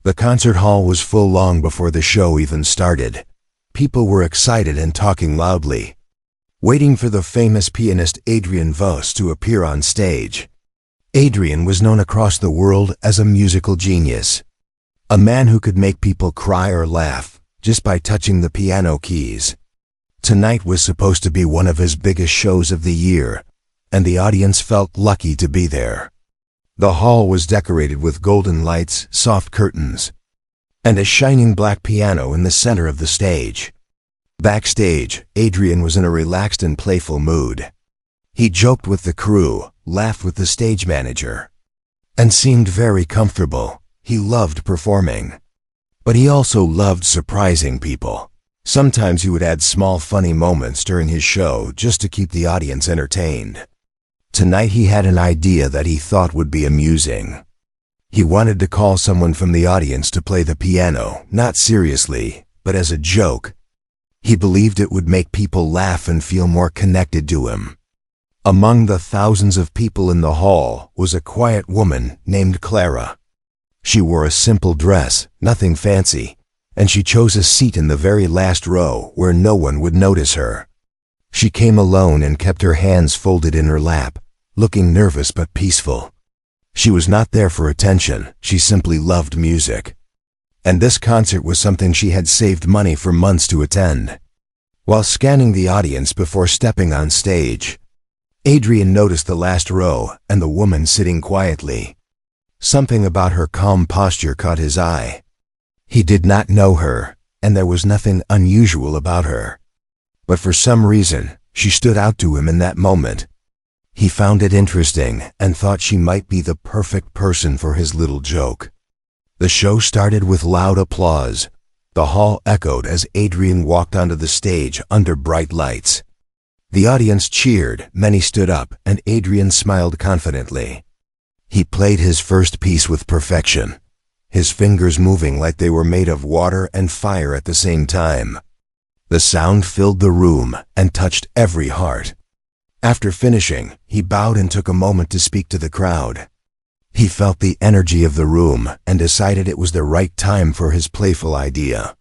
The concert hall was full long before the show even started. People were excited and talking loudly, waiting for the famous pianist Adrian Vos to appear on stage. Adrian was known across the world as a musical genius, a man who could make people cry or laugh just by touching the piano keys. Tonight was supposed to be one of his biggest shows of the year, and the audience felt lucky to be there. The hall was decorated with golden lights, soft curtains, and a shining black piano in the center of the stage. Backstage, Adrian was in a relaxed and playful mood. He joked with the crew, laughed with the stage manager, and seemed very comfortable. He loved performing, but he also loved surprising people. Sometimes he would add small funny moments during his show just to keep the audience entertained. Tonight he had an idea that he thought would be amusing. He wanted to call someone from the audience to play the piano, not seriously, but as a joke. He believed it would make people laugh and feel more connected to him. Among the thousands of people in the hall was a quiet woman named Clara. She wore a simple dress, nothing fancy, and she chose a seat in the very last row where no one would notice her. She came alone and kept her hands folded in her lap, looking nervous but peaceful. She was not there for attention, she simply loved music. And this concert was something she had saved money for months to attend. While scanning the audience before stepping on stage, Adrian noticed the last row and the woman sitting quietly. Something about her calm posture caught his eye. He did not know her, and there was nothing unusual about her. But for some reason, she stood out to him in that moment. He found it interesting and thought she might be the perfect person for his little joke. The show started with loud applause. The hall echoed as Adrian walked onto the stage under bright lights. The audience cheered, many stood up, and Adrian smiled confidently. He played his first piece with perfection, his fingers moving like they were made of water and fire at the same time. The sound filled the room and touched every heart. After finishing, he bowed and took a moment to speak to the crowd. He felt the energy of the room and decided it was the right time for his playful idea.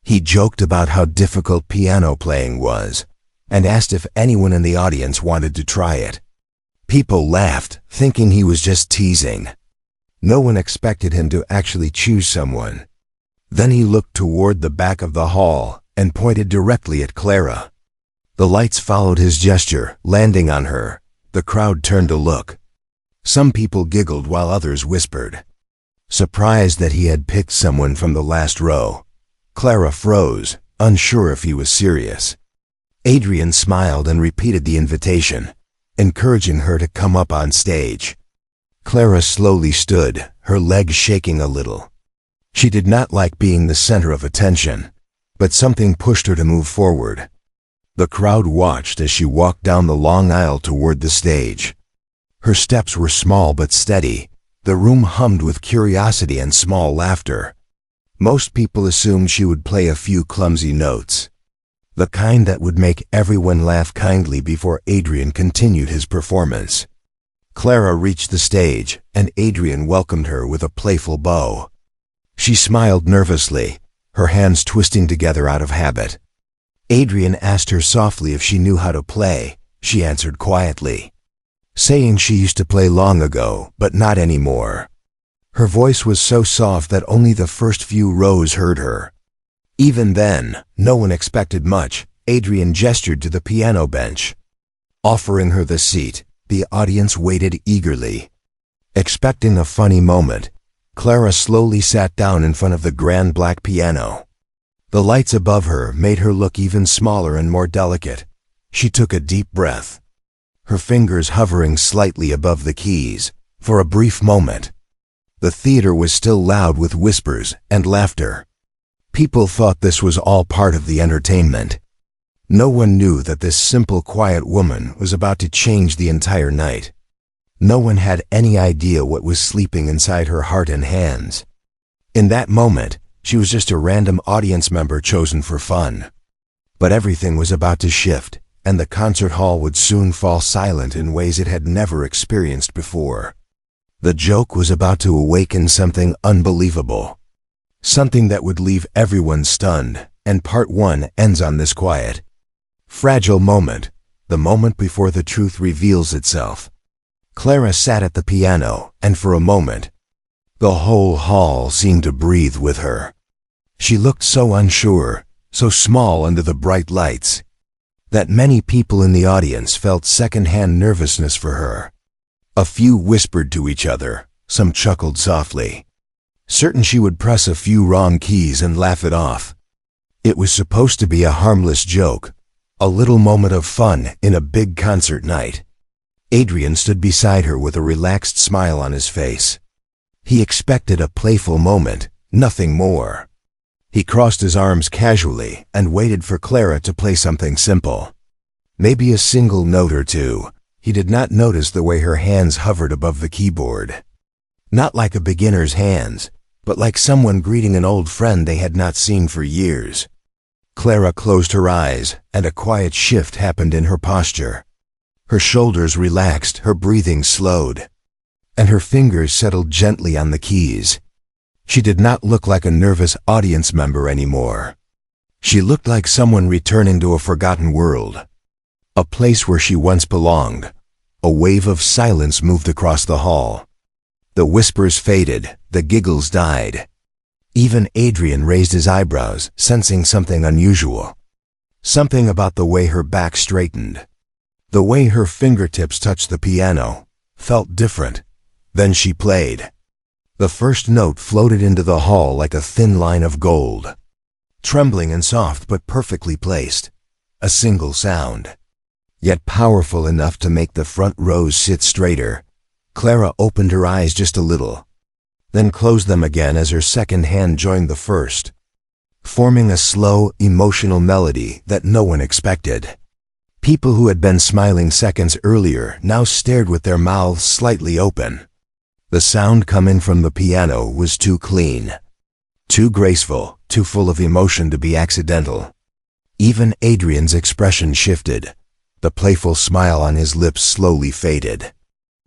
He joked about how difficult piano playing was and asked if anyone in the audience wanted to try it. People laughed, thinking he was just teasing. No one expected him to actually choose someone. Then he looked toward the back of the hall and pointed directly at Clara. The lights followed his gesture, landing on her. The crowd turned to look. Some people giggled while others whispered. Surprised that he had picked someone from the last row, Clara froze, unsure if he was serious. Adrian smiled and repeated the invitation, encouraging her to come up on stage. Clara slowly stood, her legs shaking a little. She did not like being the center of attention, but something pushed her to move forward. The crowd watched as she walked down the long aisle toward the stage. Her steps were small but steady. The room hummed with curiosity and small laughter. Most people assumed she would play a few clumsy notes, the kind that would make everyone laugh kindly before Adrian continued his performance. Clara reached the stage, and Adrian welcomed her with a playful bow. She smiled nervously, her hands twisting together out of habit. Adrian asked her softly if she knew how to play. She answered quietly, saying she used to play long ago, but not anymore. Her voice was so soft that only the first few rows heard her. Even then, no one expected much. Adrian gestured to the piano bench, offering her the seat. The audience waited eagerly. Expecting a funny moment, Clara slowly sat down in front of the grand black piano. The lights above her made her look even smaller and more delicate. She took a deep breath, her fingers hovering slightly above the keys. For a brief moment, the theater was still loud with whispers and laughter. People thought this was all part of the entertainment. No one knew that this simple, quiet woman was about to change the entire night. No one had any idea what was sleeping inside her heart and hands. In that moment, she was just a random audience member chosen for fun. But everything was about to shift, and the concert hall would soon fall silent in ways it had never experienced before. The joke was about to awaken something unbelievable. Something that would leave everyone stunned, and part 1 ends on this quiet, fragile moment, the moment before the truth reveals itself. Clara sat at the piano, and for a moment, the whole hall seemed to breathe with her. She looked so unsure, so small under the bright lights, that many people in the audience felt second-hand nervousness for her. A few whispered to each other, some chuckled softly, certain she would press a few wrong keys and laugh it off. It was supposed to be a harmless joke, a little moment of fun in a big concert night. Adrian stood beside her with a relaxed smile on his face. He expected a playful moment, nothing more. He crossed his arms casually and waited for Clara to play something simple. Maybe a single note or two. He did not notice the way her hands hovered above the keyboard. Not like a beginner's hands, but like someone greeting an old friend they had not seen for years. Clara closed her eyes, and a quiet shift happened in her posture. Her shoulders relaxed, her breathing slowed, and her fingers settled gently on the keys. She did not look like a nervous audience member anymore. She looked like someone returning to a forgotten world, a place where she once belonged. A wave of silence moved across the hall. The whispers faded, the giggles died. Even Adrian raised his eyebrows, sensing something unusual. Something about the way her back straightened, the way her fingertips touched the piano, felt different. Then she played. The first note floated into the hall like a thin line of gold, trembling and soft but perfectly placed. A single sound, yet powerful enough to make the front rows sit straighter. Clara opened her eyes just a little, then closed them again as her second hand joined the first, forming a slow, emotional melody that no one expected. People who had been smiling seconds earlier now stared with their mouths slightly open. The sound coming from the piano was too clean, too graceful, too full of emotion to be accidental. Even Adrian's expression shifted. The playful smile on his lips slowly faded,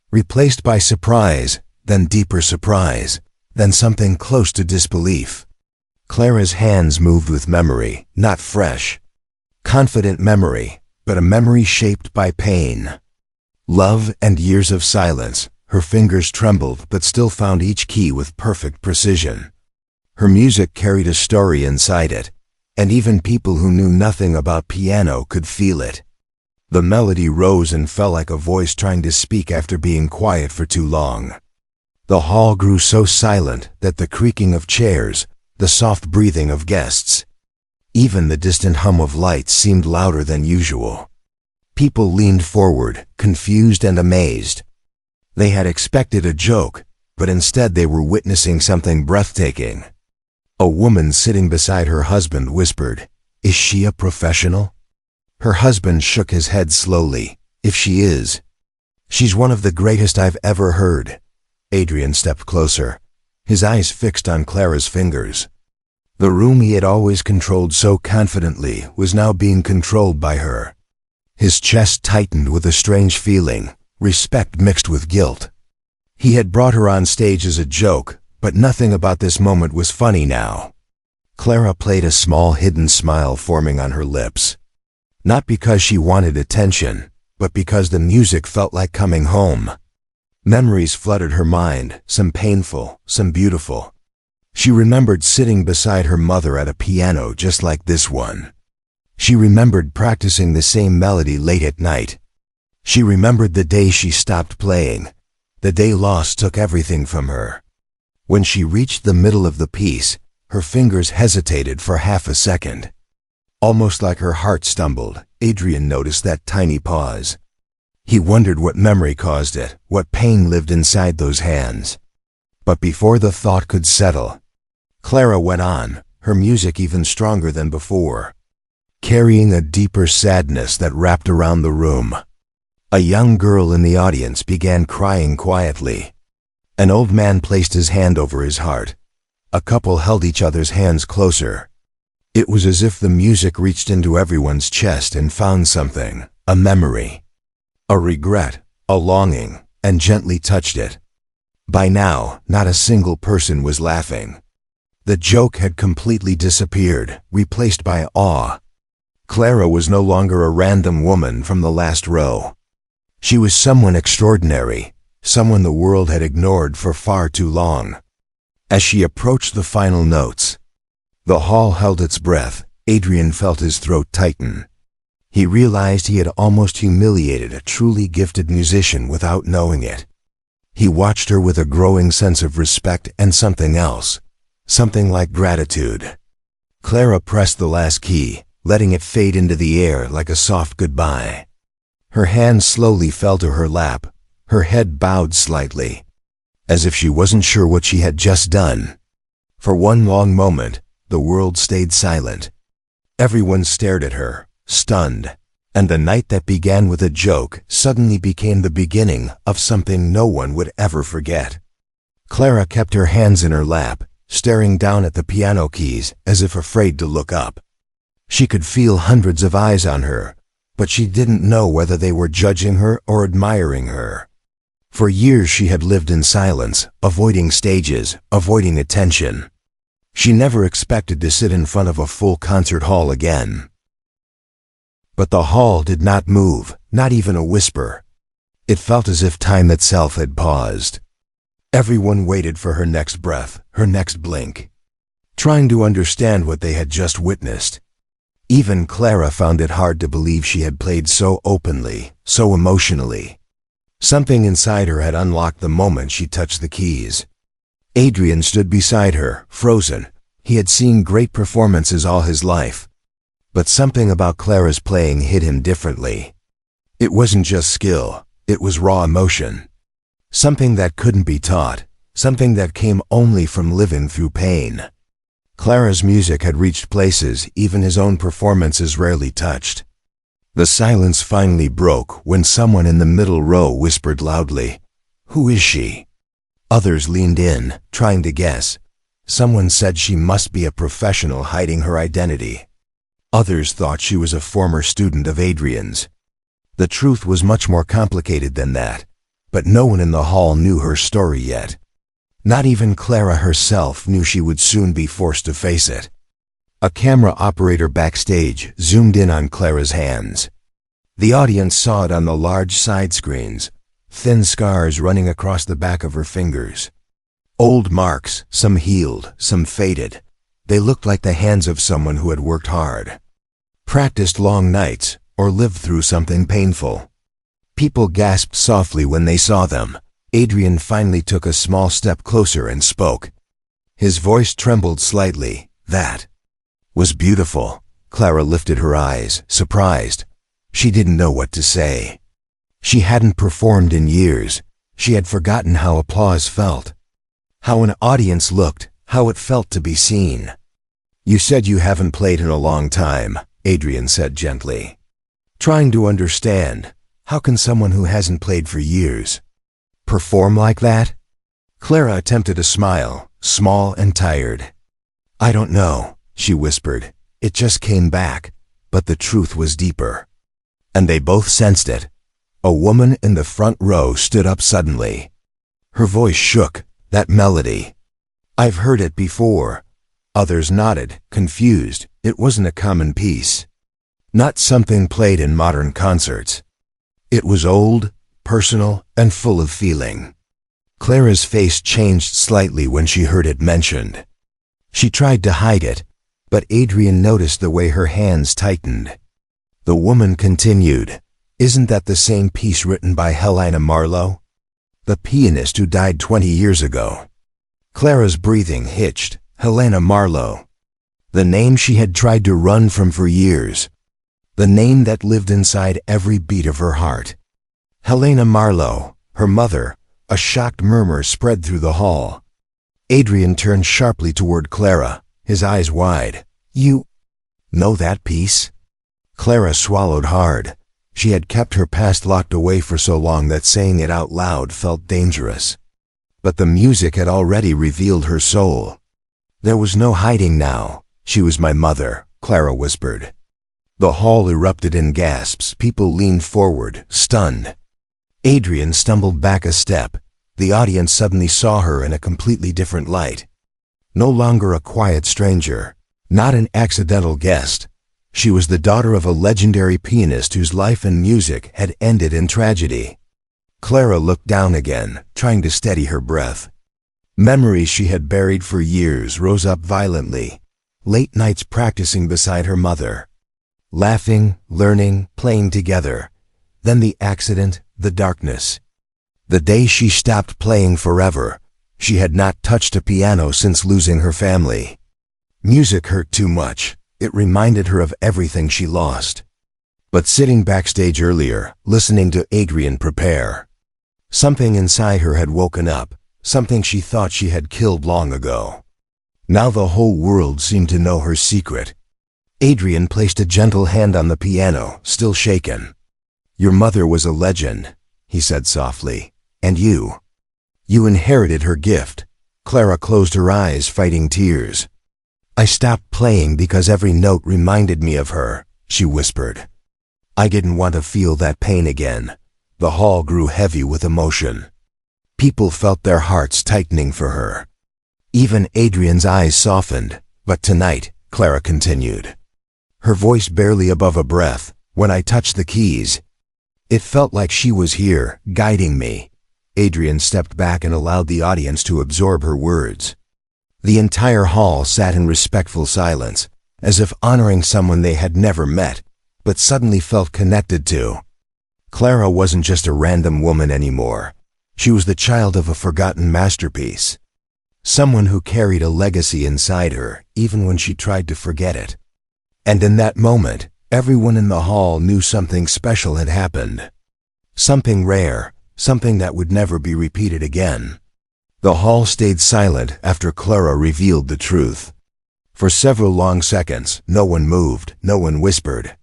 replaced by surprise, then deeper surprise, then something close to disbelief. Clara's hands moved with memory, not fresh, confident memory, but a memory shaped by pain, love, and years of silence. Her fingers trembled but still found each key with perfect precision. Her music carried a story inside it, and even people who knew nothing about piano could feel it. The melody rose and fell like a voice trying to speak after being quiet for too long. The hall grew so silent that the creaking of chairs, the soft breathing of guests, even the distant hum of lights seemed louder than usual. People leaned forward, confused and amazed. They had expected a joke, but instead they were witnessing something breathtaking. A woman sitting beside her husband whispered, "Is she a professional?" Her husband shook his head slowly. "If she is, she's one of the greatest I've ever heard." Adrian stepped closer, his eyes fixed on Clara's fingers. The room he had always controlled so confidently was now being controlled by her. His chest tightened with a strange feeling, respect mixed with guilt. He had brought her on stage as a joke, but nothing about this moment was funny now. Clara played, a small hidden smile forming on her lips. Not because she wanted attention, but because the music felt like coming home. Memories flooded her mind, some painful, some beautiful. She remembered sitting beside her mother at a piano just like this one. She remembered practicing the same melody late at night. She remembered the day she stopped playing, the day loss took everything from her. When she reached the middle of the piece, her fingers hesitated for half a second. Almost like her heart stumbled, Adrian noticed that tiny pause. He wondered what memory caused it, what pain lived inside those hands. But before the thought could settle, Clara went on, her music even stronger than before, carrying a deeper sadness that wrapped around the room. A young girl in the audience began crying quietly. An old man placed his hand over his heart. A couple held each other's hands closer. It was as if the music reached into everyone's chest and found something, a memory, a regret, a longing, and gently touched it. By now, not a single person was laughing. The joke had completely disappeared, replaced by awe. Clara was no longer a random woman from the last row. She was someone extraordinary, someone the world had ignored for far too long. As she approached the final notes, the hall held its breath. Adrian felt his throat tighten. He realized he had almost humiliated a truly gifted musician without knowing it. He watched her with a growing sense of respect and something else, something like gratitude. Clara pressed the last key, letting it fade into the air like a soft goodbye. Her hand slowly fell to her lap, her head bowed slightly, as if she wasn't sure what she had just done. For one long moment, the world stayed silent. Everyone stared at her, stunned, and the night that began with a joke suddenly became the beginning of something no one would ever forget. Clara kept her hands in her lap, staring down at the piano keys as if afraid to look up. She could feel hundreds of eyes on her, but she didn't know whether they were judging her or admiring her. For years she had lived in silence, avoiding stages, avoiding attention. She never expected to sit in front of a full concert hall again. But the hall did not move, not even a whisper. It felt as if time itself had paused. Everyone waited for her next breath, her next blink, trying to understand what they had just witnessed. Even Clara found it hard to believe she had played so openly, so emotionally. Something inside her had unlocked the moment she touched the keys. Adrian stood beside her, frozen. He had seen great performances all his life. But something about Clara's playing hit him differently. It wasn't just skill, it was raw emotion. Something that couldn't be taught, something that came only from living through pain. Clara's music had reached places even his own performances rarely touched. The silence finally broke when someone in the middle row whispered loudly, "Who is she?" Others leaned in, trying to guess. Someone said she must be a professional hiding her identity. Others thought she was a former student of Adrian's. The truth was much more complicated than that, but no one in the hall knew her story yet. Not even Clara herself knew she would soon be forced to face it. A camera operator backstage zoomed in on Clara's hands. The audience saw it on the large side screens, thin scars running across the back of her fingers. Old marks, some healed, some faded. They looked like the hands of someone who had worked hard, practiced long nights, or lived through something painful. People gasped softly when they saw them. Adrian finally took a small step closer and spoke. His voice trembled slightly. "That was beautiful." Clara lifted her eyes, surprised. She didn't know what to say. She hadn't performed in years. She had forgotten how applause felt, how an audience looked, how it felt to be seen. "You said you haven't played in a long time," Adrian said gently. Trying to understand, how can someone who hasn't played for years perform like that? Clara attempted a smile, small and tired. "I don't know," she whispered. "It just came back." But the truth was deeper. And they both sensed it. A woman in the front row stood up suddenly. Her voice shook. "That melody. I've heard it before." Others nodded, confused. It wasn't a common piece. Not something played in modern concerts. It was old, personal, and full of feeling. Clara's face changed slightly when she heard it mentioned. She tried to hide it, but Adrian noticed the way her hands tightened. The woman continued, "Isn't that the same piece written by Helena Marlowe, the pianist who died 20 years ago?" Clara's breathing hitched. Helena Marlowe. The name she had tried to run from for years. The name that lived inside every beat of her heart. Helena Marlowe, her mother. A shocked murmur spread through the hall. Adrian turned sharply toward Clara, his eyes wide. "You know that piece?" Clara swallowed hard. She had kept her past locked away for so long that saying it out loud felt dangerous. But the music had already revealed her soul. There was no hiding now. "She was my mother," Clara whispered. The hall erupted in gasps. People leaned forward, stunned. Adrian stumbled back a step. The audience suddenly saw her in a completely different light. No longer a quiet stranger, not an accidental guest. She was the daughter of a legendary pianist whose life and music had ended in tragedy. Clara looked down again, trying to steady her breath. Memories she had buried for years rose up violently. Late nights practicing beside her mother. Laughing, learning, playing together. Then the accident, the darkness. The day she stopped playing forever. She had not touched a piano since losing her family. Music hurt too much. It reminded her of everything she lost. But sitting backstage earlier, listening to Adrian prepare, something inside her had woken up, something she thought she had killed long ago. Now the whole world seemed to know her secret. Adrian placed a gentle hand on the piano, still shaken. "Your mother was a legend," he said softly. "And you inherited her gift." Clara closed her eyes, fighting tears. "I stopped playing because every note reminded me of her," she whispered. "I didn't want to feel that pain again." The hall grew heavy with emotion. People felt their hearts tightening for her. Even Adrian's eyes softened. "But tonight," Clara continued, her voice barely above a breath, "when I touched the keys, it felt like she was here, guiding me." Adrian stepped back and allowed the audience to absorb her words. The entire hall sat in respectful silence, as if honoring someone they had never met, but suddenly felt connected to. Clara wasn't just a random woman anymore. She was the child of a forgotten masterpiece. Someone who carried a legacy inside her, even when she tried to forget it. And in that moment, everyone in the hall knew something special had happened. Something rare, something that would never be repeated again. The hall stayed silent after Clara revealed the truth. For several long seconds, no one moved, no one whispered.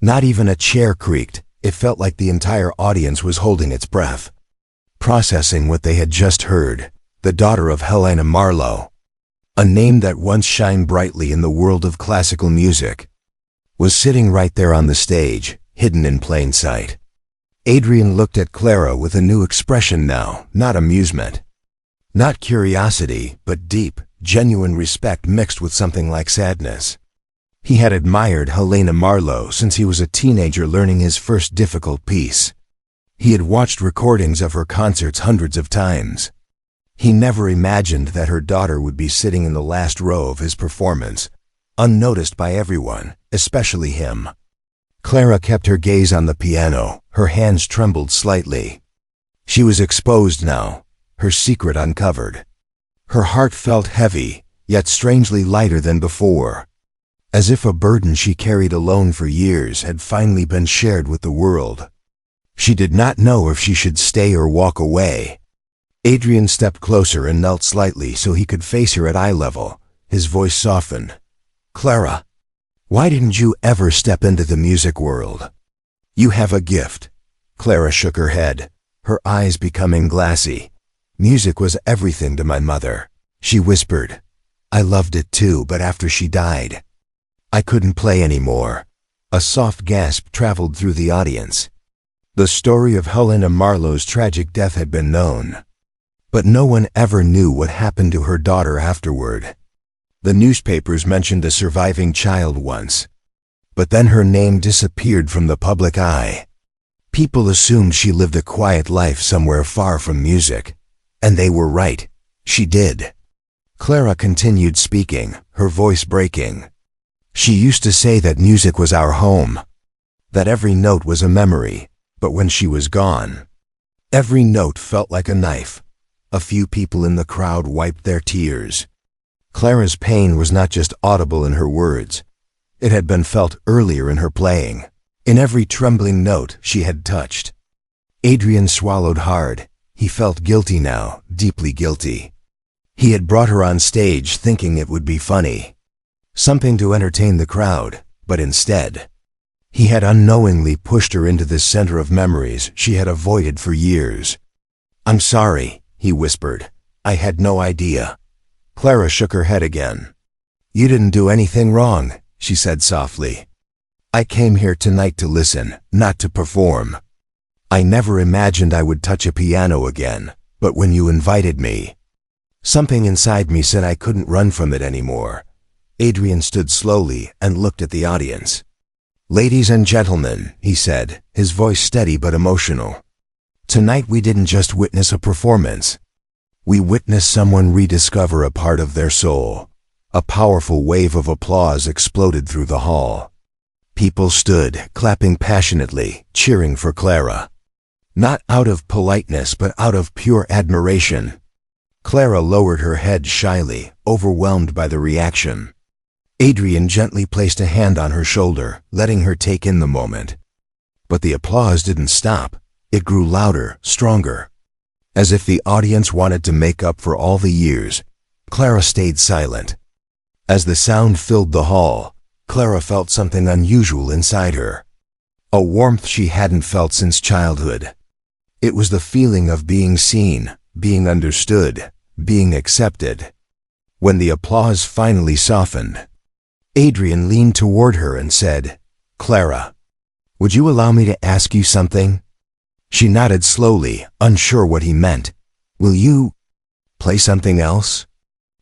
Not even a chair creaked. It felt like the entire audience was holding its breath, processing what they had just heard. The daughter of Helena Marlowe, a name that once shined brightly in the world of classical music, was sitting right there on the stage, hidden in plain sight. Adrian looked at Clara with a new expression now, not amusement, not curiosity, but deep, genuine respect mixed with something like sadness. He had admired Helena Marlowe since he was a teenager learning his first difficult piece. He had watched recordings of her concerts hundreds of times. He never imagined that her daughter would be sitting in the last row of his performance, unnoticed by everyone, especially him. Clara kept her gaze on the piano. Her hands trembled slightly. She was exposed now, her secret uncovered. Her heart felt heavy, yet strangely lighter than before, as if a burden she carried alone for years had finally been shared with the world. She did not know if she should stay or walk away. Adrian stepped closer and knelt slightly so he could face her at eye level. His voice softened. "Clara, why didn't you ever step into the music world? You have a gift." Clara shook her head, her eyes becoming glassy. "Music was everything to my mother," she whispered. "I loved it too, but after she died, I couldn't play anymore." A soft gasp traveled through the audience. The story of Helena Marlowe's tragic death had been known, but no one ever knew what happened to her daughter afterward. The newspapers mentioned a surviving child once, but then her name disappeared from the public eye. People assumed she lived a quiet life somewhere far from music, and they were right. She did. Clara continued speaking, her voice breaking. "She used to say that music was our home, that every note was a memory, but when she was gone, every note felt like a knife." A few people in the crowd wiped their tears. Clara's pain was not just audible in her words. It had been felt earlier in her playing, in every trembling note she had touched. Adrian swallowed hard. He felt guilty now, deeply guilty. He had brought her on stage thinking it would be funny, something to entertain the crowd, but instead, he had unknowingly pushed her into the center of memories she had avoided for years. "I'm sorry," he whispered. "I had no idea." Clara shook her head again. "You didn't do anything wrong," she said softly. "I came here tonight to listen, not to perform. I never imagined I would touch a piano again, but when you invited me, Something inside me said I couldn't run from it anymore. Adrian stood slowly and looked at the audience. "Ladies and gentlemen," he said, his voice steady but emotional. "Tonight we didn't just witness a performance. We witnessed someone rediscover a part of their soul." A powerful wave of applause exploded through the hall. People stood, clapping passionately, cheering for Clara. Not out of politeness, but out of pure admiration. Clara lowered her head shyly, overwhelmed by the reaction. Adrian gently placed a hand on her shoulder, letting her take in the moment. But the applause didn't stop. It grew louder, stronger. As if the audience wanted to make up for all the years, Clara stayed silent. As the sound filled the hall, Clara felt something unusual inside her. A warmth she hadn't felt since childhood. It was the feeling of being seen, being understood, being accepted. When the applause finally softened, Adrian leaned toward her and said, "Clara, would you allow me to ask you something?" She nodded slowly, unsure what he meant. "Will you play something else?"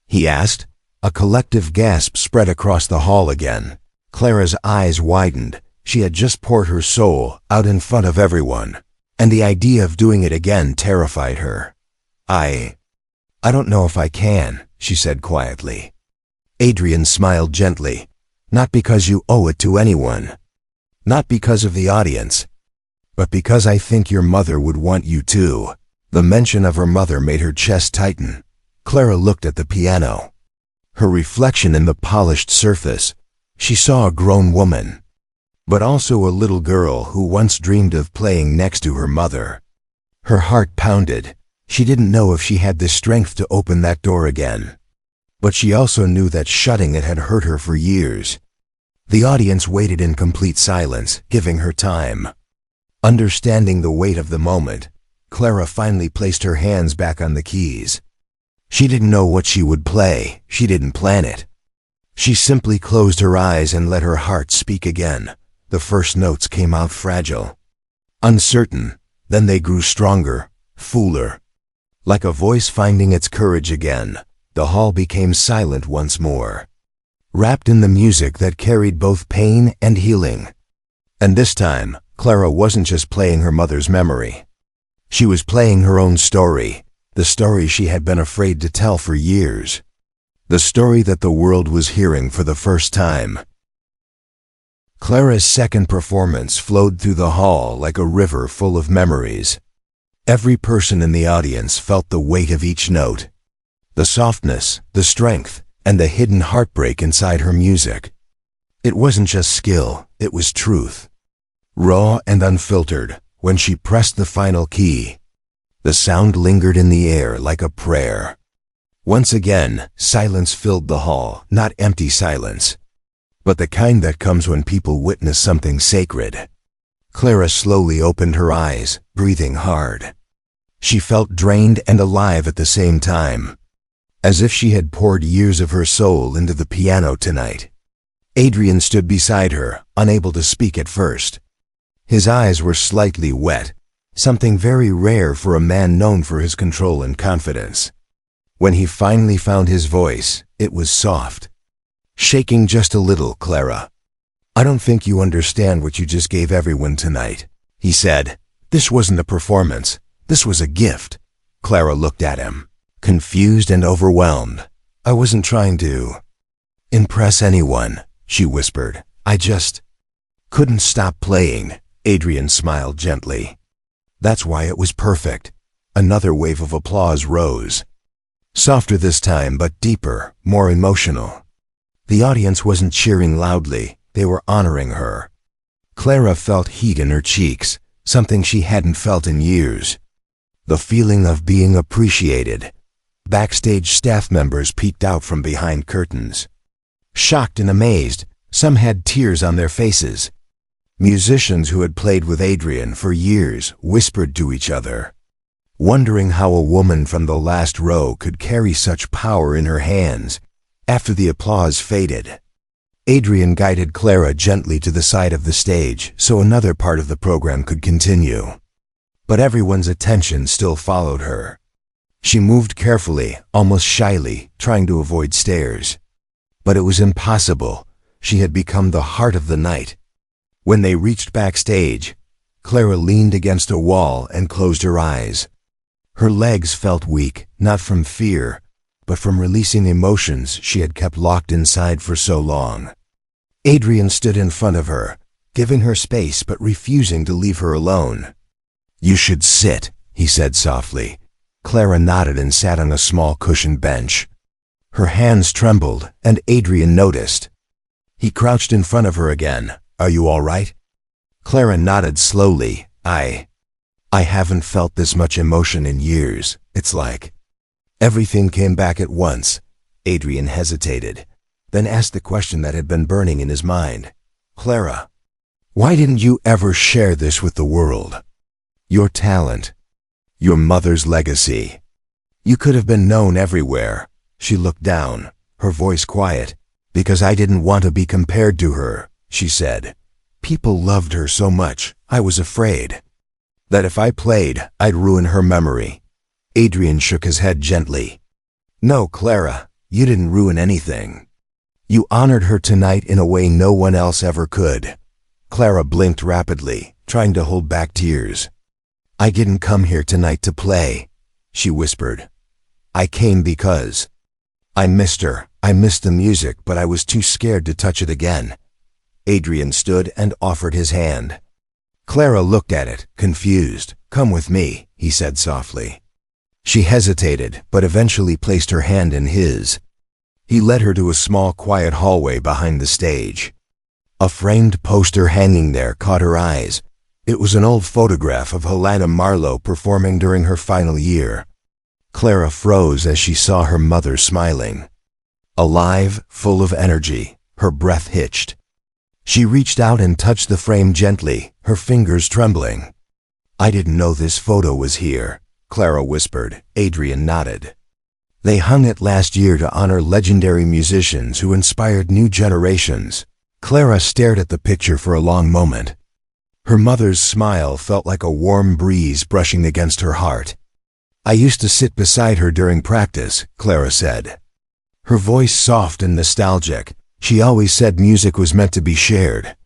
he asked. A collective gasp spread across the hall again. Clara's eyes widened. She had just poured her soul out in front of everyone, and the idea of doing it again terrified her. I don't know if I can," she said quietly. Adrian smiled gently. "Not because you owe it to anyone. Not because of the audience. But because I think your mother would want you to." The mention of her mother made her chest tighten. Clara looked at the piano. Her reflection in the polished surface, she saw a grown woman, but also a little girl who once dreamed of playing next to her mother. Her heart pounded. She didn't know if she had the strength to open that door again. But she also knew that shutting it had hurt her for years. The audience waited in complete silence, giving her time. Understanding the weight of the moment, Clara finally placed her hands back on the keys. She didn't know what she would play. She didn't plan it. She simply closed her eyes and let her heart speak again. The first notes came out fragile, uncertain, then they grew stronger, fuller. Like a voice finding its courage again, the hall became silent once more, wrapped in the music that carried both pain and healing. And this time, Clara wasn't just playing her mother's memory. She was playing her own story. The story she had been afraid to tell for years. The story that the world was hearing for the first time. Clara's second performance flowed through the hall like a river full of memories. Every person in the audience felt the weight of each note. The softness, the strength, and the hidden heartbreak inside her music. It wasn't just skill, it was truth. Raw and unfiltered, when she pressed the final key, the sound lingered in the air like a prayer. Once again, silence filled the hall, not empty silence, but the kind that comes when people witness something sacred. Clara slowly opened her eyes, breathing hard. She felt drained and alive at the same time, as if she had poured years of her soul into the piano tonight. Adrian stood beside her, unable to speak at first. His eyes were slightly wet, something very rare for a man known for his control and confidence. When he finally found his voice, it was soft. "Shaking just a little, Clara. I don't think you understand what you just gave everyone tonight," he said. "This wasn't a performance. This was a gift." Clara looked at him, confused and overwhelmed. "I wasn't trying to impress anyone," she whispered. "I just couldn't stop playing." Adrian smiled gently. "That's why it was perfect." Another wave of applause rose. Softer this time, but deeper, more emotional. The audience wasn't cheering loudly, they were honoring her. Clara felt heat in her cheeks, something she hadn't felt in years. The feeling of being appreciated. Backstage staff members peeked out from behind curtains. Shocked and amazed, some had tears on their faces. Musicians who had played with Adrian for years whispered to each other, wondering how a woman from the last row could carry such power in her hands. After the applause faded, Adrian guided Clara gently to the side of the stage so another part of the program could continue. But everyone's attention still followed her. She moved carefully, almost shyly, trying to avoid stares. But it was impossible. She had become the heart of the night. When they reached backstage, Clara leaned against a wall and closed her eyes. Her legs felt weak, not from fear, but from releasing emotions she had kept locked inside for so long. Adrian stood in front of her, giving her space but refusing to leave her alone. "You should sit," he said softly. Clara nodded and sat on a small cushioned bench. Her hands trembled, and Adrian noticed. He crouched in front of her again. "Are you all right?" Clara nodded slowly. I haven't felt this much emotion in years. It's like..." Everything came back at once. Adrian hesitated, then asked the question that had been burning in his mind. "Clara, why didn't you ever share this with the world? Your talent, your mother's legacy. You could have been known everywhere." She looked down, her voice quiet. "Because I didn't want to be compared to her," she said. "People loved her so much, I was afraid that if I played, I'd ruin her memory." Adrian shook his head gently. "No, Clara, you didn't ruin anything. You honored her tonight in a way no one else ever could." Clara blinked rapidly, trying to hold back tears. "I didn't come here tonight to play," she whispered. "I came because I missed her. I missed the music, but I was too scared to touch it again." Adrian stood and offered his hand. Clara looked at it, confused. "Come with me," he said softly. She hesitated, but eventually placed her hand in his. He led her to a small, quiet hallway behind the stage. A framed poster hanging there caught her eyes. It was an old photograph of Helena Marlowe performing during her final year. Clara froze as she saw her mother smiling. Alive, full of energy, her breath hitched. She reached out and touched the frame gently, her fingers trembling. "I didn't know this photo was here," Clara whispered. Adrian nodded. "They hung it last year to honor legendary musicians who inspired new generations." Clara stared at the picture for a long moment. Her mother's smile felt like a warm breeze brushing against her heart. "I used to sit beside her during practice," Clara said. Her voice soft and nostalgic. "She always said music was meant to be shared,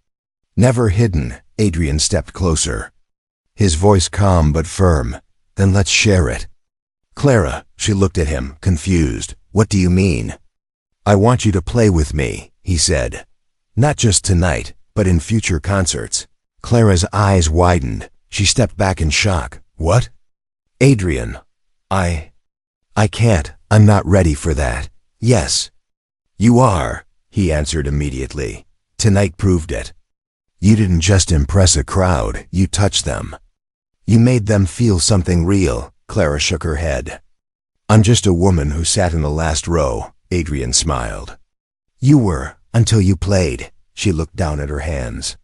never hidden." Adrian stepped closer, his voice calm but firm. "Then let's share it." "Clara," she looked at him, confused. "What do you mean?" "I want you to play with me," he said. "Not just tonight, but in future concerts." Clara's eyes widened. She stepped back in shock. "What?" "Adrian, I can't. I'm not ready for that." "Yes, you are," he answered immediately. "Tonight proved it. You didn't just impress a crowd, you touched them. You made them feel something real." Clara shook her head. "I'm just a woman who sat in the last row," Adrian smiled. "You were, until you played." She looked down at her hands.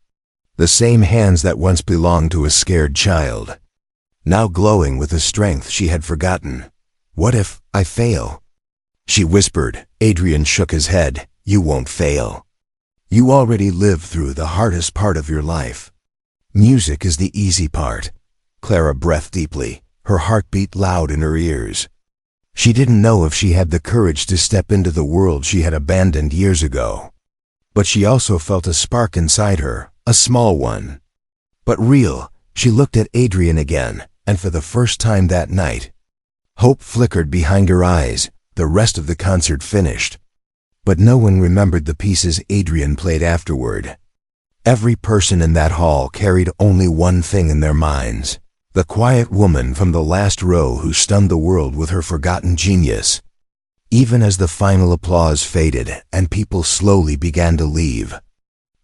The same hands that once belonged to a scared child, now glowing with a strength she had forgotten. "What if I fail?" she whispered. Adrian shook his head. "You won't fail. You already lived through the hardest part of your life. Music is the easy part." Clara breathed deeply, her heart beat loud in her ears. She didn't know if she had the courage to step into the world she had abandoned years ago. But she also felt a spark inside her, a small one, but real. She looked at Adrian again, and for the first time that night, hope flickered behind her eyes. The rest of the concert finished, but no one remembered the pieces Adrian played afterward. Every person in that hall carried only one thing in their minds: the quiet woman from the last row who stunned the world with her forgotten genius. Even as the final applause faded and people slowly began to leave,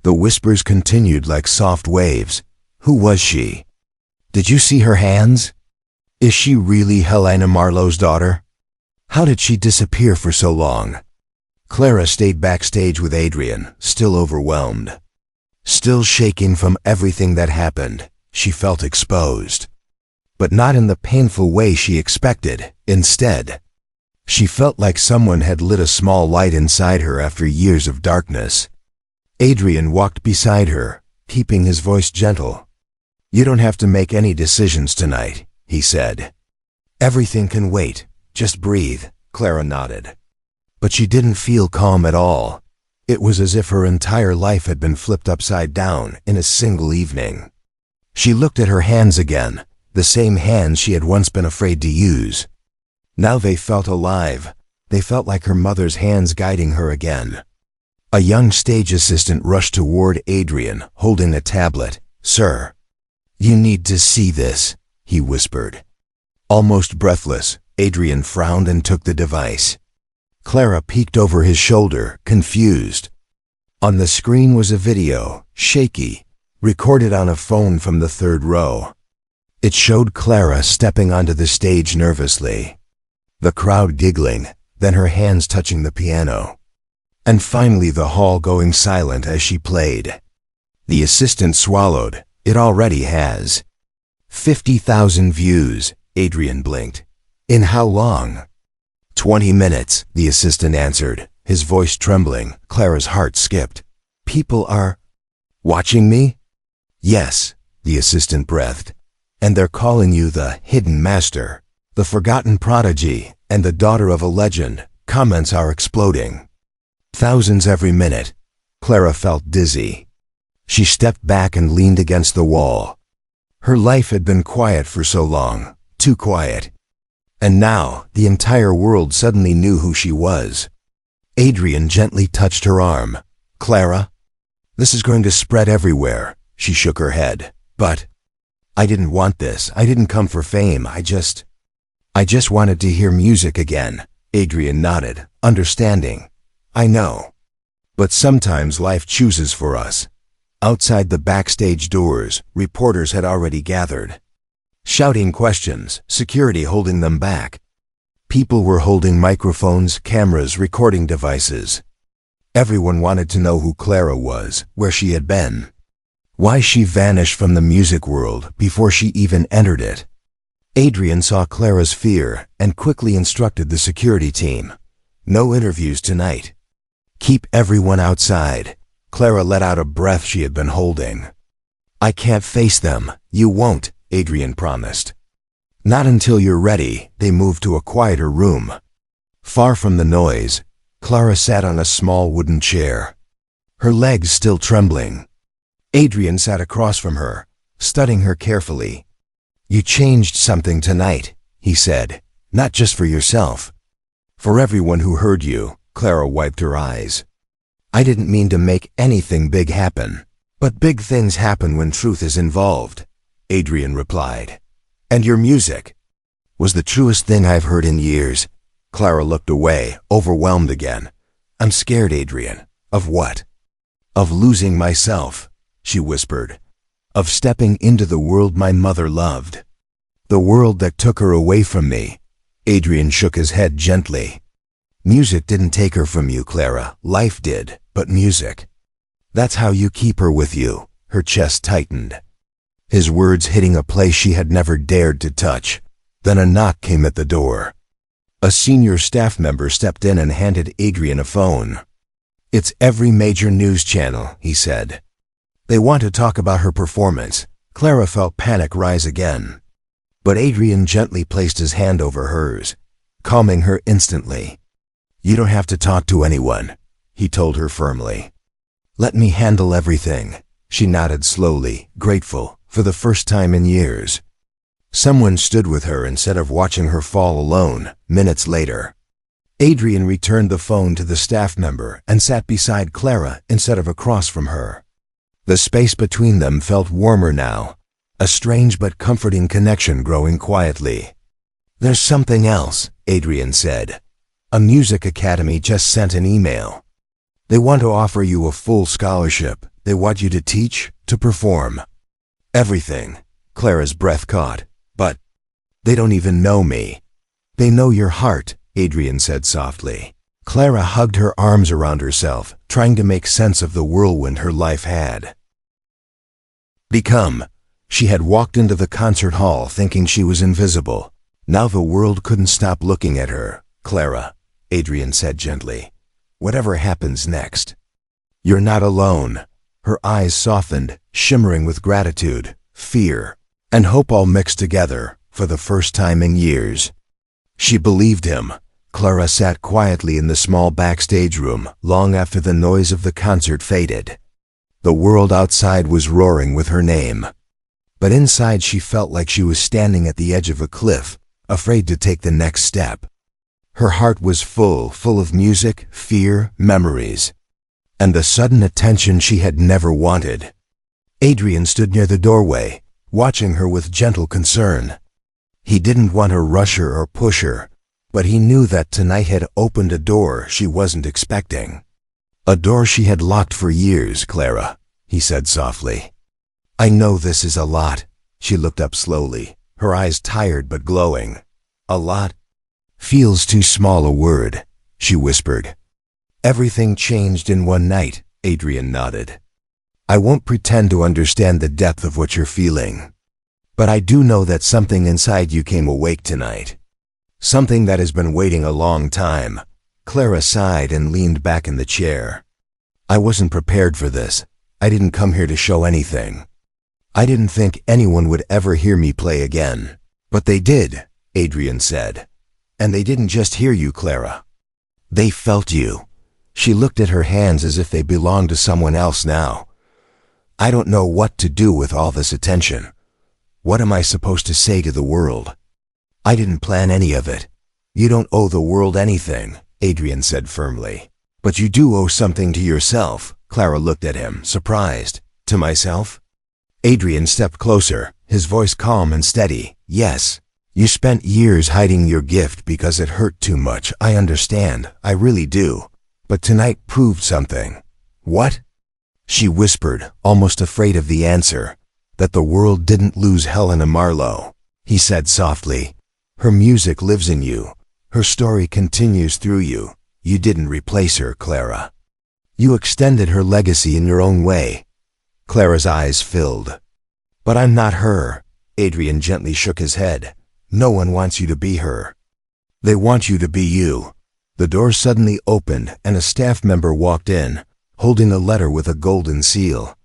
the whispers continued like soft waves. Who was she? Did you see her hands? Is she really Helena Marlowe's daughter? How did she disappear for so long? Clara stayed backstage with Adrian, still overwhelmed, still shaking from everything that happened. She felt exposed, but not in the painful way she expected. Instead, she felt like someone had lit a small light inside her after years of darkness. Adrian walked beside her, keeping his voice gentle. "You don't have to make any decisions tonight," he said. "Everything can wait. Just breathe, Clara nodded. But she didn't feel calm at all. It was as if her entire life had been flipped upside down in a single evening. She looked at her hands again, the same hands she had once been afraid to use. Now they felt alive. They felt like her mother's hands guiding her again. A young stage assistant rushed toward Adrian, holding a tablet. "Sir, you need to see this," he whispered. Almost breathless, Adrian frowned and took the device. Clara peeked over his shoulder, confused. On the screen was a video, shaky, recorded on a phone from the third row. It showed Clara stepping onto the stage nervously. The crowd giggling, then her hands touching the piano. And finally the hall going silent as she played. The assistant swallowed. "It already has." 50,000 views, Adrian blinked. "In how long?" 20 minutes, the assistant answered, his voice trembling. Clara's heart skipped. "People are watching me?" "Yes," the assistant breathed. "And they're calling you the hidden master, the forgotten prodigy, and the daughter of a legend." Comments are exploding. Thousands every minute. Clara felt dizzy. She stepped back and leaned against the wall. Her life had been quiet for so long, too quiet. And now, the entire world suddenly knew who she was. Adrian gently touched her arm. "Clara, this is going to spread everywhere." She shook her head. "But I didn't want this. I didn't come for fame. I just wanted to hear music again." Adrian nodded, understanding. "I know. But sometimes life chooses for us." Outside the backstage doors, reporters had already gathered. Shouting questions, security holding them back. People were holding microphones, cameras, recording devices. Everyone wanted to know who Clara was, where she had been. Why she vanished from the music world before she even entered it. Adrian saw Clara's fear and quickly instructed the security team. "No interviews tonight. Keep everyone outside." Clara let out a breath she had been holding. "I can't face them." "You won't," Adrian promised. "Not until you're ready." They moved to a quieter room. Far from the noise, Clara sat on a small wooden chair, her legs still trembling. Adrian sat across from her, studying her carefully. "You changed something tonight," he said. "Not just for yourself. For everyone who heard you." Clara wiped her eyes. "I didn't mean to make anything big happen. But big things happen when truth is involved," Adrian replied. "And your music was the truest thing I've heard in years." Clara looked away, overwhelmed again. "I'm scared, Adrian." "Of what?" "Of losing myself," she whispered. "Of stepping into the world my mother loved. The world that took her away from me." Adrian shook his head gently. "Music didn't take her from you, Clara. Life did, but music. That's how you keep her with you." Her chest tightened, his words hitting a place she had never dared to touch. Then a knock came at the door. A senior staff member stepped in and handed Adrian a phone. "It's every major news channel," he said. "They want to talk about her performance." Clara felt panic rise again. But Adrian gently placed his hand over hers, calming her instantly. "You don't have to talk to anyone," he told her firmly. "Let me handle everything." She nodded slowly, grateful, for the first time in years. Someone stood with her instead of watching her fall alone. Minutes later, Adrian returned the phone to the staff member and sat beside Clara instead of across from her. The space between them felt warmer now, a strange but comforting connection growing quietly. "There's something else," Adrian said. "A music academy just sent an email. They want to offer you a full scholarship. They want you to teach, to perform. Everything." Clara's breath caught. "But they don't even know me." "They know your heart," Adrian said softly. Clara hugged her arms around herself, trying to make sense of the whirlwind her life had become. She had walked into the concert hall thinking she was invisible. Now the world couldn't stop looking at her. "Clara," Adrian said gently, "whatever happens next, you're not alone." Her eyes softened, shimmering with gratitude, fear, and hope all mixed together for the first time in years. She believed him. Clara sat quietly in the small backstage room long after the noise of the concert faded. The world outside was roaring with her name. But inside she felt like she was standing at the edge of a cliff, afraid to take the next step. Her heart was full of music, fear, memories, and the sudden attention she had never wanted. Adrian stood near the doorway, watching her with gentle concern. He didn't want to rush her or push her, but he knew that tonight had opened a door she wasn't expecting. A door she had locked for years, Clara, he said softly. I know this is a lot. She looked up slowly, her eyes tired but glowing. A lot? Feels too small a word, she whispered. Everything changed in one night, Adrian nodded. I won't pretend to understand the depth of what you're feeling, but I do know that something inside you came awake tonight. Something that has been waiting a long time. Clara sighed and leaned back in the chair. I wasn't prepared for this. I didn't come here to show anything. I didn't think anyone would ever hear me play again. But they did, Adrian said. And they didn't just hear you, Clara. They felt you. She looked at her hands as if they belonged to someone else now. I don't know what to do with all this attention. What am I supposed to say to the world? I didn't plan any of it. You don't owe the world anything, Adrian said firmly. But you do owe something to yourself. Clara looked at him, surprised. To myself? Adrian stepped closer, his voice calm and steady. Yes. You spent years hiding your gift because it hurt too much. I understand. I really do. But tonight proved something. What? She whispered, almost afraid of the answer. That the world didn't lose Helena Marlowe. He said softly. Her music lives in you. Her story continues through you. You didn't replace her, Clara. You extended her legacy in your own way. Clara's eyes filled. But I'm not her. Adrian gently shook his head. No one wants you to be her. They want you to be you. The door suddenly opened and a staff member walked in, holding a letter with a golden seal.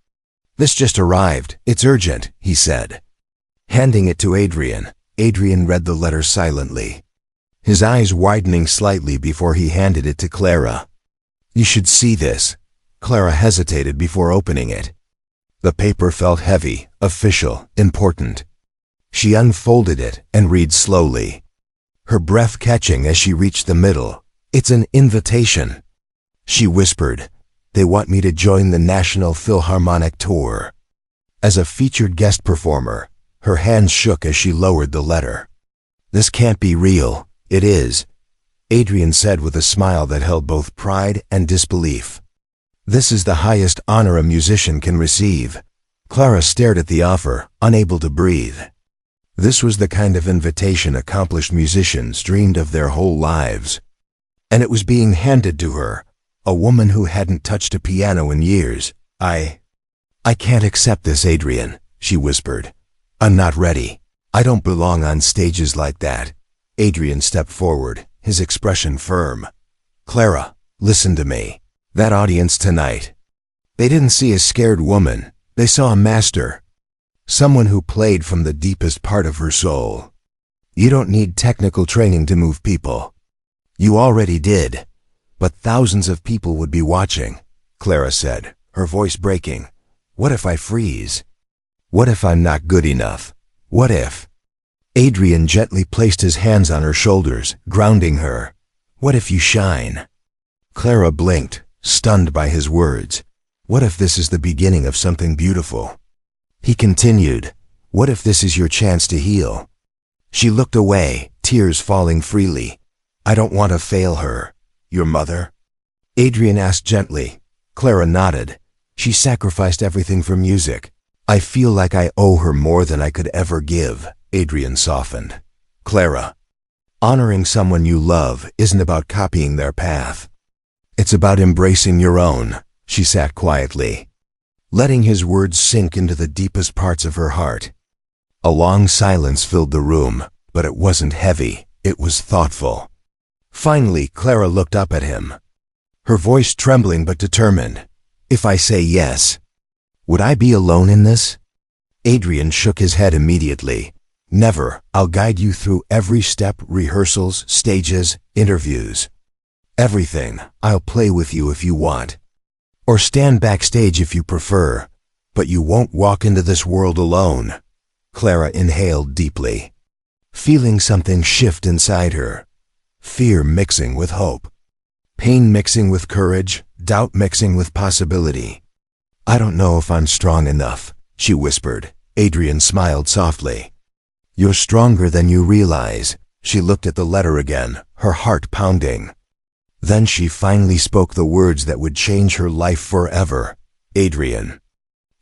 This just arrived. It's urgent, he said. Handing it to Adrian, Adrian read the letter silently, his eyes widening slightly before he handed it to Clara. You should see this. Clara hesitated before opening it. The paper felt heavy, official, important. She unfolded it and read slowly, her breath catching as she reached the middle. It's an invitation. She whispered, they want me to join the National Philharmonic Tour. As a featured guest performer, her hands shook as she lowered the letter. This can't be real. It is, Adrian said with a smile that held both pride and disbelief. This is the highest honor a musician can receive. Clara stared at the offer, unable to breathe. This was the kind of invitation accomplished musicians dreamed of their whole lives. And it was being handed to her, a woman who hadn't touched a piano in years. I can't accept this, Adrian, she whispered. I'm not ready. I don't belong on stages like that. Adrian stepped forward, his expression firm. Clara, listen to me. That audience tonight. They didn't see a scared woman. They saw a master. Someone who played from the deepest part of her soul. You don't need technical training to move people. You already did. But thousands of people would be watching, Clara said, her voice breaking. What if I freeze? What if I'm not good enough? What if? Adrian gently placed his hands on her shoulders, grounding her. What if you shine? Clara blinked, stunned by his words. What if this is the beginning of something beautiful? He continued, what if this is your chance to heal? She looked away, tears falling freely. I don't want to fail her. Your mother? Adrian asked gently. Clara nodded. She sacrificed everything for music. I feel like I owe her more than I could ever give, Adrian softened. Clara, honoring someone you love isn't about copying their path. It's about embracing your own. She sat quietly, letting his words sink into the deepest parts of her heart. A long silence filled the room, but it wasn't heavy, it was thoughtful. Finally, Clara looked up at him, her voice trembling but determined. If I say yes, would I be alone in this? Adrian shook his head immediately. Never. I'll guide you through every step, rehearsals, stages, interviews. Everything. I'll play with you if you want. Or stand backstage if you prefer. But you won't walk into this world alone. Clara inhaled deeply, feeling something shift inside her. Fear mixing with hope. Pain mixing with courage. Doubt mixing with possibility. I don't know if I'm strong enough, she whispered. Adrian smiled softly. You're stronger than you realize. She looked at the letter again, her heart pounding. Then she finally spoke the words that would change her life forever. Adrian.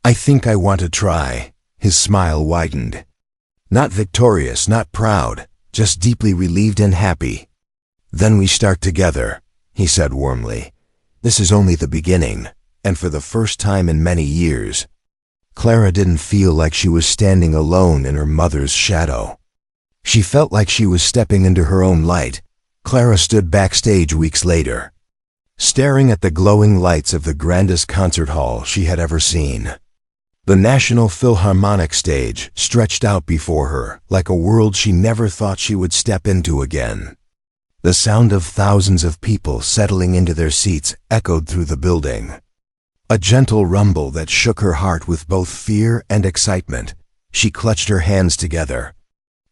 I think I want to try. His smile widened. Not victorious, not proud, just deeply relieved and happy. Then we start together, he said warmly. This is only the beginning, and for the first time in many years. Clara didn't feel like she was standing alone in her mother's shadow. She felt like she was stepping into her own light. Clara stood backstage weeks later, staring at the glowing lights of the grandest concert hall she had ever seen. The National Philharmonic stage stretched out before her like a world she never thought she would step into again. The sound of thousands of people settling into their seats echoed through the building. A gentle rumble that shook her heart with both fear and excitement. She clutched her hands together.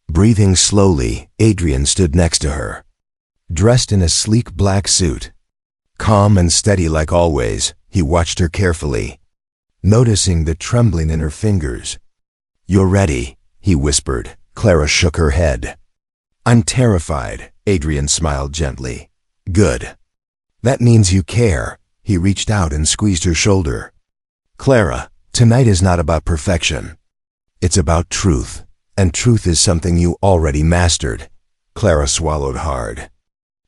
Breathing slowly, Adrian stood next to her, dressed in a sleek black suit. Calm and steady like always, he watched her carefully, noticing the trembling in her fingers. You're ready, he whispered. Clara shook her head. I'm terrified, Adrian smiled gently. Good. That means you care. He reached out and squeezed her shoulder. Clara, tonight is not about perfection. It's about truth, and truth is something you already mastered. Clara swallowed hard.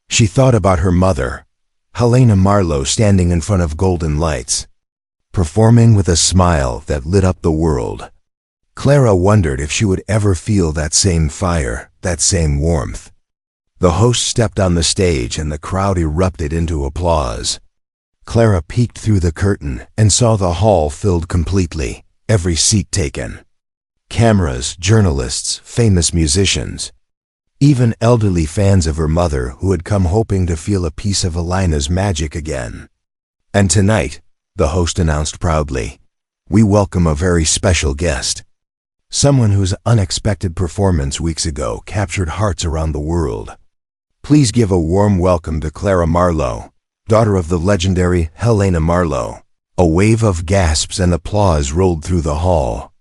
She thought about her mother, Helena Marlowe, standing in front of golden lights, performing with a smile that lit up the world. Clara wondered if she would ever feel that same fire, that same warmth. The host stepped on the stage and the crowd erupted into applause. Clara peeked through the curtain and saw the hall filled completely, every seat taken. Cameras, journalists, famous musicians, even elderly fans of her mother who had come hoping to feel a piece of Elena's magic again. And tonight, the host announced proudly, we welcome a very special guest. Someone whose unexpected performance weeks ago captured hearts around the world. Please give a warm welcome to Clara Marlowe, daughter of the legendary Helena Marlowe. A wave of gasps and applause rolled through the hall.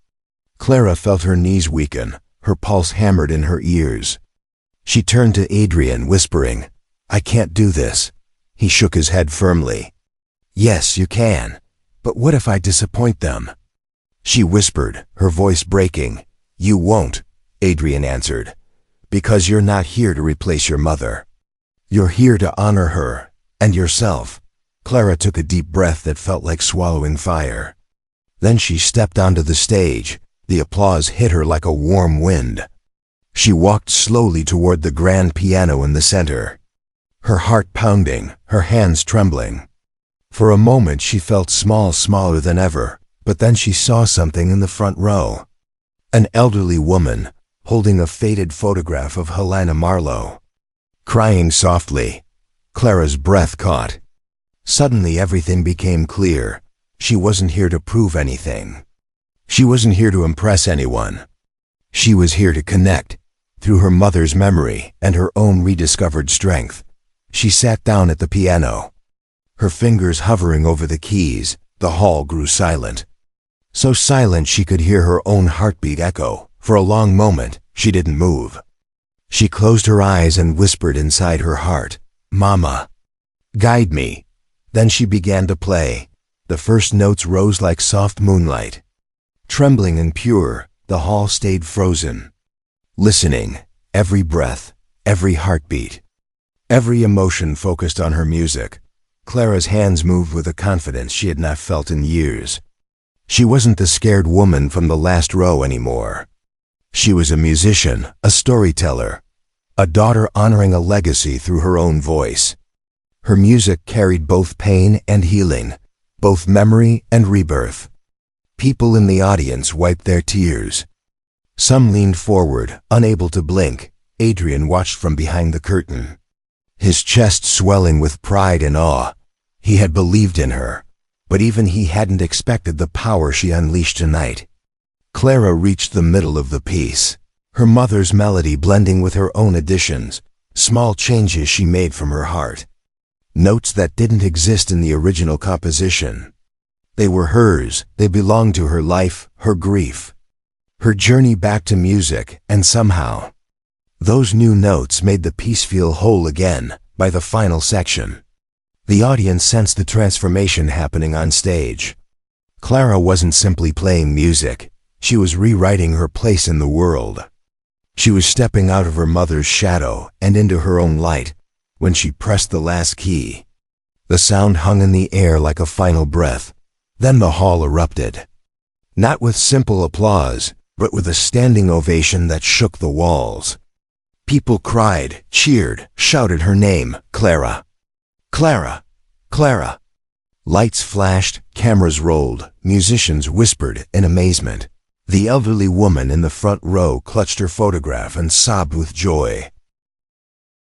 Clara felt her knees weaken, her pulse hammered in her ears. She turned to Adrian, whispering, I can't do this. He shook his head firmly. Yes, you can. But what if I disappoint them? She whispered, her voice breaking. You won't, Adrian answered, because you're not here to replace your mother. You're here to honor her, and yourself. Clara took a deep breath that felt like swallowing fire. Then she stepped onto the stage. The applause hit her like a warm wind. She walked slowly toward the grand piano in the center, her heart pounding, her hands trembling. For a moment she felt smaller than ever, but then she saw something in the front row. An elderly woman, holding a faded photograph of Helena Marlowe, crying softly. Clara's breath caught. Suddenly everything became clear. She wasn't here to prove anything. She wasn't here to impress anyone. She was here to connect, through her mother's memory and her own rediscovered strength. She sat down at the piano, her fingers hovering over the keys. The hall grew silent. So silent she could hear her own heartbeat echo. For a long moment, she didn't move. She closed her eyes and whispered inside her heart, Mama, guide me. Then she began to play. The first notes rose like soft moonlight. Trembling and pure, the hall stayed frozen, listening, every breath, every heartbeat, every emotion focused on her music. Clara's hands moved with a confidence she had not felt in years. She wasn't the scared woman from the last row anymore. She was a musician, a storyteller, a daughter honoring a legacy through her own voice. Her music carried both pain and healing, both memory and rebirth. People in the audience wiped their tears. Some leaned forward, unable to blink. Adrian watched from behind the curtain, his chest swelling with pride and awe. He had believed in her, but even he hadn't expected the power she unleashed tonight. Clara reached the middle of the piece, her mother's melody blending with her own additions, small changes she made from her heart. Notes that didn't exist in the original composition. They were hers, they belonged to her life, her grief, her journey back to music, and somehow, those new notes made the piece feel whole again. By the final section, the audience sensed the transformation happening on stage. Clara wasn't simply playing music, she was rewriting her place in the world. She was stepping out of her mother's shadow and into her own light. When she pressed the last key, the sound hung in the air like a final breath. Then the hall erupted. Not with simple applause, but with a standing ovation that shook the walls. People cried, cheered, shouted her name, Clara. Clara! Clara! Lights flashed, cameras rolled, musicians whispered in amazement. The elderly woman in the front row clutched her photograph and sobbed with joy.